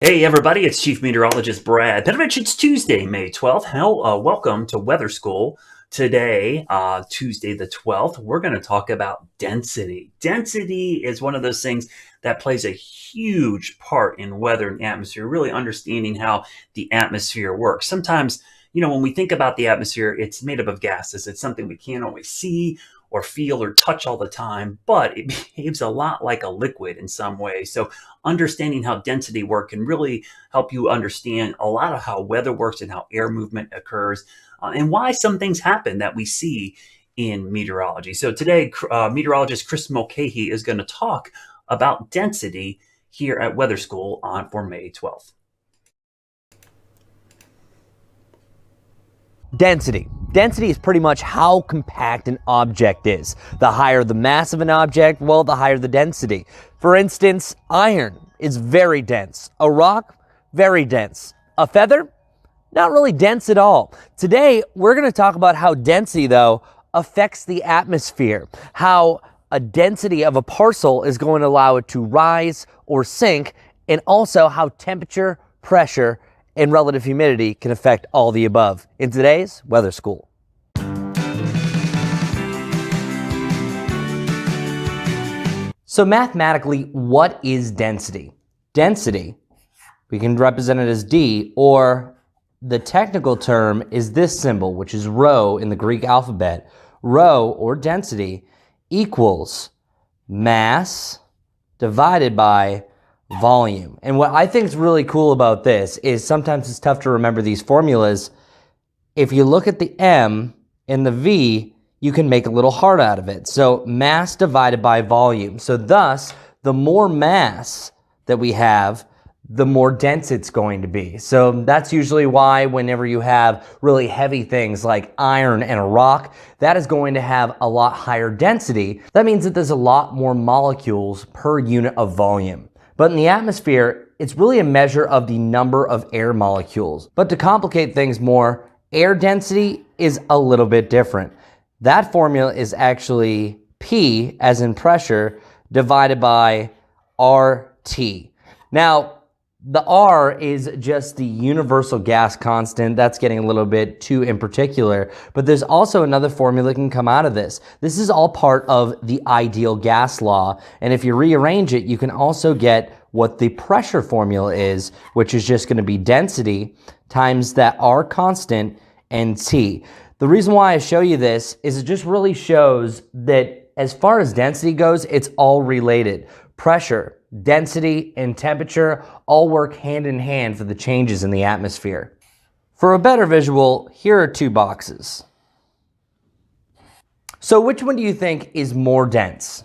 Hey everybody, it's Chief Meteorologist Brad Petrovich. It's Tuesday, May 12th. Welcome to Weather School. Today, Tuesday the 12th, we're going to talk about density. Density is one of those things that plays a huge part in weather and atmosphere, really understanding how the atmosphere works. Sometimes, when we think about the atmosphere, it's made up of gases. It's something we can't always see or feel or touch all the time, but it behaves a lot like a liquid in some way. So understanding how density works can really help you understand a lot of how weather works and how air movement occurs, and why some things happen that we see in meteorology. So today, meteorologist Chris Mulcahy is going to talk about density here at Weather School for May 12th. Density. Density is pretty much how compact an object is. The higher the mass of an object, well, the higher the density. For instance, iron is very dense. A rock, very dense. A feather, not really dense at all. Today, we're going to talk about how density, though, affects the atmosphere. How a density of a parcel is going to allow it to rise or sink, and also how temperature, pressure, and relative humidity can affect all the above in today's Weather School. So mathematically, what is density? Density, we can represent it as D, or the technical term is this symbol, which is rho in the Greek alphabet. Rho, or density, equals mass divided by volume. And what I think is really cool about this is sometimes it's tough to remember these formulas. If you look at the M and the V, you can make a little heart out of it. So mass divided by volume. So thus, the more mass that we have, the more dense it's going to be. So that's usually why whenever you have really heavy things like iron and a rock, that is going to have a lot higher density. That means that there's a lot more molecules per unit of volume. But in the atmosphere, it's really a measure of the number of air molecules. But to complicate things more, air density is a little bit different. That formula is actually P, as in pressure, divided by RT. Now, the R is just the universal gas constant. That's getting a little bit too in particular, but there's also another formula that can come out of this. This is all part of the ideal gas law, and if you rearrange it, you can also get what the pressure formula is, which is just going to be density times that R constant and T. The reason why I show you this is it just really shows that as far as density goes, it's all related. Pressure, density, and temperature all work hand in hand for the changes in the atmosphere. For a better visual, here are two boxes. So which one do you think is more dense?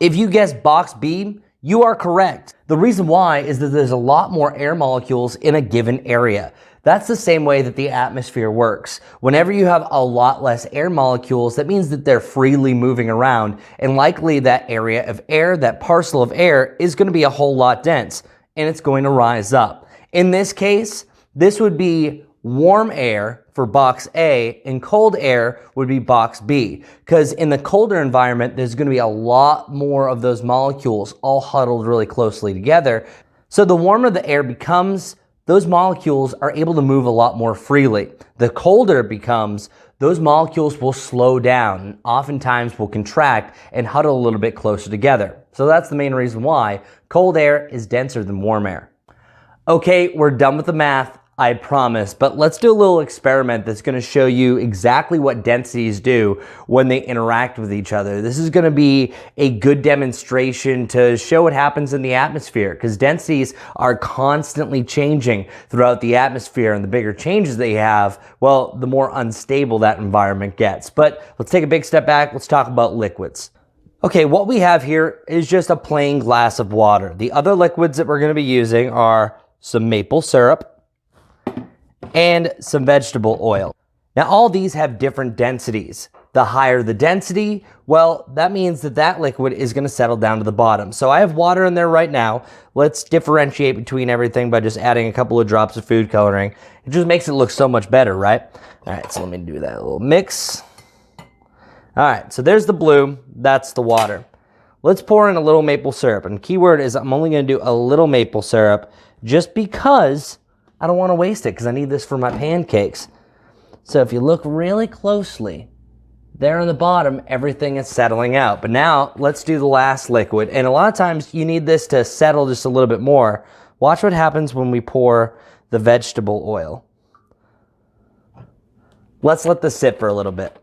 If you guess box B, you are correct. The reason why is that there's a lot more air molecules in a given area. That's the same way that the atmosphere works. Whenever you have a lot less air molecules, that means that they're freely moving around, and likely that area of air, that parcel of air, is going to be a whole lot dense, and it's going to rise up. In this case, this would be warm air for box A, and cold air would be box B. Because in the colder environment, there's going to be a lot more of those molecules all huddled really closely together. So the warmer the air becomes, those molecules are able to move a lot more freely. The colder it becomes, those molecules will slow down and oftentimes will contract and huddle a little bit closer together. So that's the main reason why cold air is denser than warm air. Okay, we're done with the math, I promise, but let's do a little experiment that's going to show you exactly what densities do when they interact with each other. This is going to be a good demonstration to show what happens in the atmosphere, because densities are constantly changing throughout the atmosphere, and the bigger changes they have, well, the more unstable that environment gets. But let's take a big step back. Let's talk about liquids. Okay, what we have here is just a plain glass of water. The other liquids that we're going to be using are some maple syrup and some vegetable oil. Now, all these have different densities. The higher the density, well, that means that that liquid is going to settle down to the bottom. So I have water in there right now. Let's differentiate between everything by just adding a couple of drops of food coloring. It just makes it look so much better, right? All right, so let me do that little mix. All right, so there's the blue. That's the water. let's pour in a little maple syrup. And keyword is I'm only going to do a little maple syrup just because I don't want to waste it because I need this for my pancakes. So if you look really closely, there on the bottom, everything is settling out. But now let's do the last liquid. And a lot of times you need this to settle just a little bit more. Watch what happens when we pour the vegetable oil. Let's let this sit for a little bit.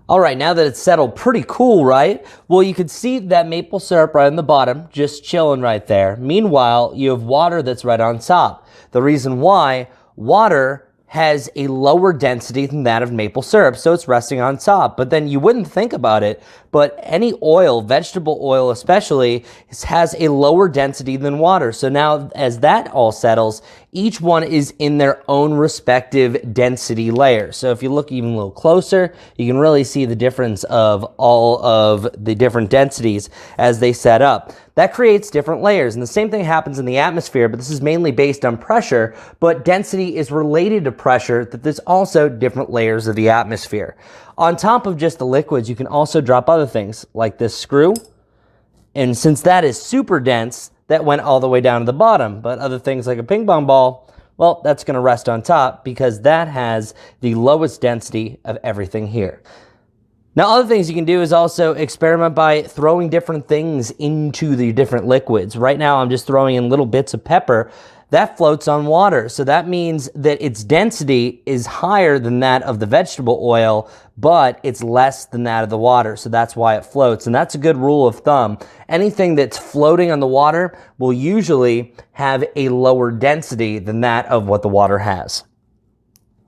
All right, now that it's settled, pretty cool, right? Well, you can see that maple syrup right on the bottom, just chilling right there. Meanwhile, you have water that's right on top. The reason why, water has a lower density than that of maple syrup, so it's resting on top. But then you wouldn't think about it, but any oil, vegetable oil especially, has a lower density than water. So now as that all settles, each one is in their own respective density layer. So if you look even a little closer, you can really see the difference of all of the different densities as they set up. That creates different layers. And the same thing happens in the atmosphere, but this is mainly based on pressure, but density is related to pressure, that there's also different layers of the atmosphere. On top of just the liquids, you can also drop other things like this screw. And since that is super dense, that went all the way down to the bottom. But other things like a ping pong ball, well, that's going to rest on top because that has the lowest density of everything here. Now, other things you can do is also experiment by throwing different things into the different liquids. Right now, I'm just throwing in little bits of pepper. That floats on water. So that means that its density is higher than that of the vegetable oil, but it's less than that of the water. So that's why it floats. And that's a good rule of thumb. Anything that's floating on the water will usually have a lower density than that of what the water has.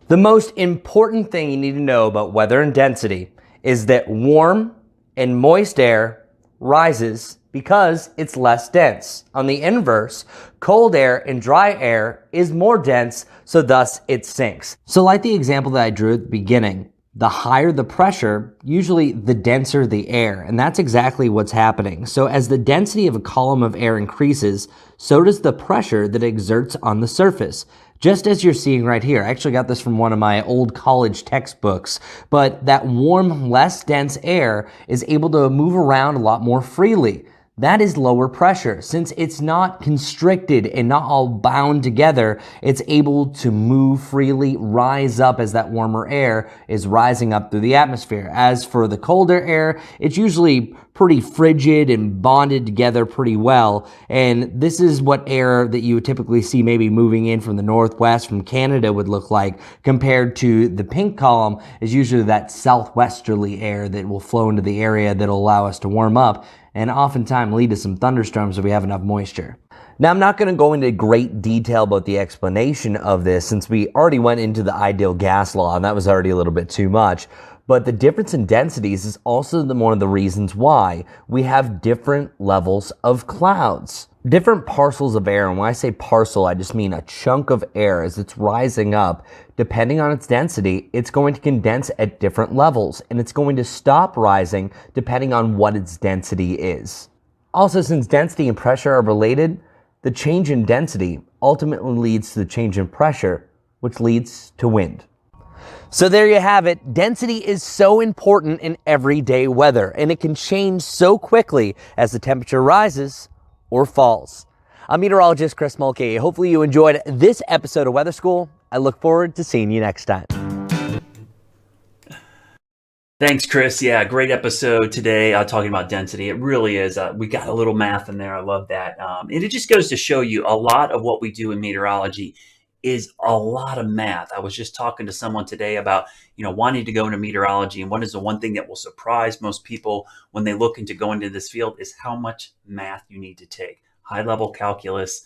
The most important thing you need to know about weather and density is that warm and moist air rises because it's less dense. On the inverse, cold air and dry air is more dense, so thus it sinks. So like the example that I drew at the beginning, the higher the pressure, usually the denser the air, and that's exactly what's happening. So as the density of a column of air increases, so does the pressure that it exerts on the surface. Just as you're seeing right here. I actually got this from one of my old college textbooks, but that warm, less dense air is able to move around a lot more freely. That is lower pressure. Since it's not constricted and not all bound together, it's able to move freely, rise up as that warmer air is rising up through the atmosphere. As for the colder air, it's usually pretty frigid and bonded together pretty well. And this is what air that you would typically see maybe moving in from the northwest, from Canada would look like, compared to the pink column is usually that southwesterly air that will flow into the area that will allow us to warm up and oftentimes lead to some thunderstorms if we have enough moisture. Now, I'm not going to go into great detail about the explanation of this since we already went into the ideal gas law, and that was already a little bit too much. But the difference in densities is also one of the reasons why we have different levels of clouds. Different parcels of air, and when I say parcel, I just mean a chunk of air as it's rising up. Depending on its density, it's going to condense at different levels, and it's going to stop rising depending on what its density is. Also, since density and pressure are related, the change in density ultimately leads to the change in pressure, which leads to wind. So there you have it. Density is so important in everyday weather, and it can change so quickly as the temperature rises or falls. I'm meteorologist Chris Mulcahy. Hopefully you enjoyed this episode of Weather School. I look forward to seeing you next time. Thanks, Chris. Yeah, great episode today talking about density. It really is. We got a little math in there. I love that. And it just goes to show you a lot of what we do in meteorology is a lot of math. I was just talking to someone today about, wanting to go into meteorology, and what is the one thing that will surprise most people when they look into going into this field is how much math you need to take. High-level calculus,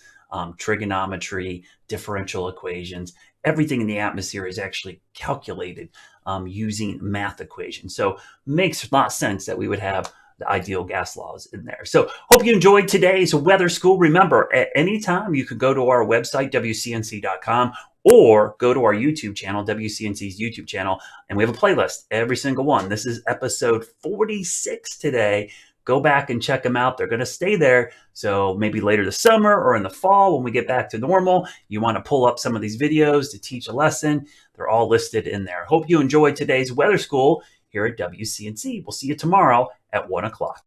trigonometry, differential equations, everything in the atmosphere is actually calculated using math equations. So makes a lot of sense that we would have the ideal gas laws in there. So hope you enjoyed today's Weather School. Remember, at any time you can go to our website, WCNC.com, or go to our YouTube channel, WCNC's YouTube channel, and we have a playlist, every single one. This is episode 46 today. Go back and check them out. They're going to stay there. So maybe later this summer or in the fall when we get back to normal, you want to pull up some of these videos to teach a lesson. They're all listed in there. Hope you enjoyed today's Weather School. here at WCNC. We'll see you tomorrow at 1 o'clock.